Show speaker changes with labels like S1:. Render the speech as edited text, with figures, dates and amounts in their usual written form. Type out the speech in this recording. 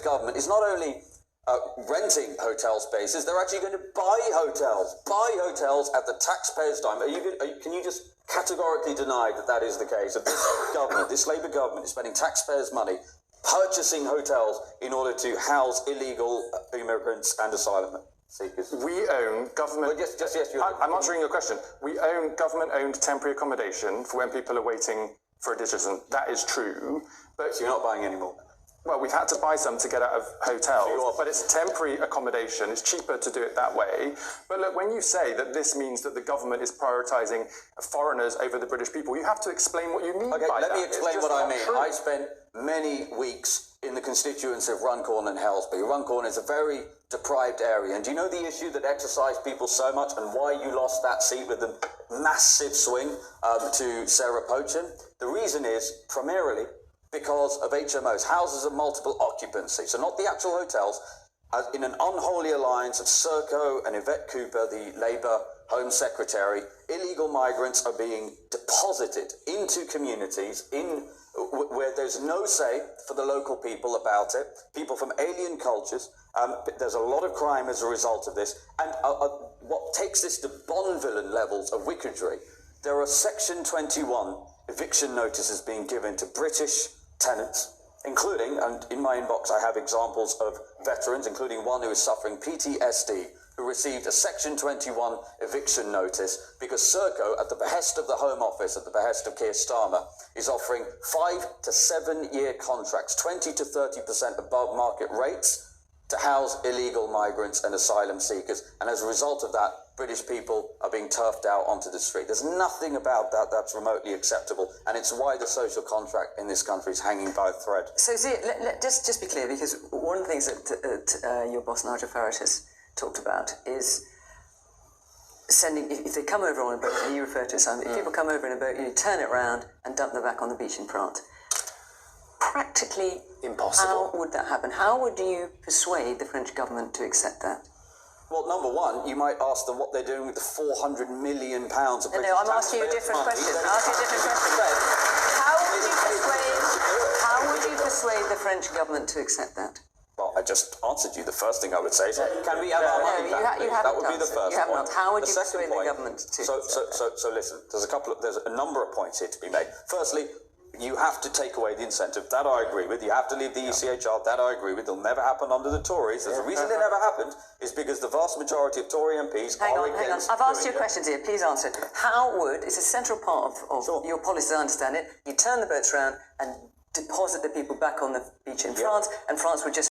S1: government is not only renting hotel spaces, they're actually going to buy hotels at the taxpayers' dime. Can you just categorically deny that that is the case? That this government, this Labour government, is spending taxpayers' money purchasing hotels in order to house illegal immigrants and asylum seekers?
S2: We own government...
S1: Well, yes,
S2: I'm answering your question. We own government-owned temporary accommodation for when people are waiting for a decision. That is true. But
S1: so you're not buying any more?
S2: Well, we've had to buy some to get out of hotels, but it's temporary accommodation. It's cheaper to do it that way. But look, when you say that this means that the government is prioritising foreigners over the British people, you have to explain what you mean by that.
S1: Let me explain what I mean.
S2: True.
S1: I spent many weeks in the constituency of Runcorn and Helsby. Runcorn is a very deprived area. And do you know the issue that exercised people so much and why you lost that seat with a massive swing to Sarah Pochen? The reason is primarily because of HMOs, houses of multiple occupancy. So not the actual hotels. In an unholy alliance of Serco and Yvette Cooper, the Labour Home Secretary, illegal migrants are being deposited into communities where there's no say for the local people about it, people from alien cultures. There's a lot of crime as a result of this. And what takes this to Bond-villain levels of wickedry, there are Section 21 eviction notices being given to British tenants, including, and in my inbox I have examples of veterans, including one who is suffering PTSD, who received a Section 21 eviction notice because Serco, at the behest of the Home Office, at the behest of Keir Starmer, is offering 5 to 7 year contracts, 20 to 30% above market rates, to house illegal migrants and asylum seekers. And as a result of that, British people are being turfed out onto the street. There's nothing about that that's remotely acceptable, and it's why the social contract in this country is hanging by a thread.
S3: So, Zia, just be clear, because one of the things that your boss, Nigel Farage, has talked about is sending, if they come over on a boat, and you refer to it, Simon, if people come over in a boat, you turn it round and dump them back on the beach in France. Practically
S2: impossible.
S3: How would that happen? How would you persuade the French government to accept that?
S1: Well, number one, you might ask them what they're doing with the £400 million of British
S3: No, I'm asking you a different question. How would you persuade the French government to accept that?
S1: Well, I just answered you. The first thing I would say is, can we have our money back, please? That would be the first point.
S3: How would you persuade the government to accept that?
S1: So listen, there's a number of points here to be made. Firstly, you have to take away the incentive. That I agree with. You have to leave the ECHR. That I agree with. It'll never happen under the Tories. There's a reason it never happened is because the vast majority of Tory MPs
S3: Hang
S1: are
S3: on.
S1: against.
S3: I've asked you a question here. Please answer it. How would, it's a central part of your policy, as I understand it, you turn the boats around and deposit the people back on the beach in France, and France would just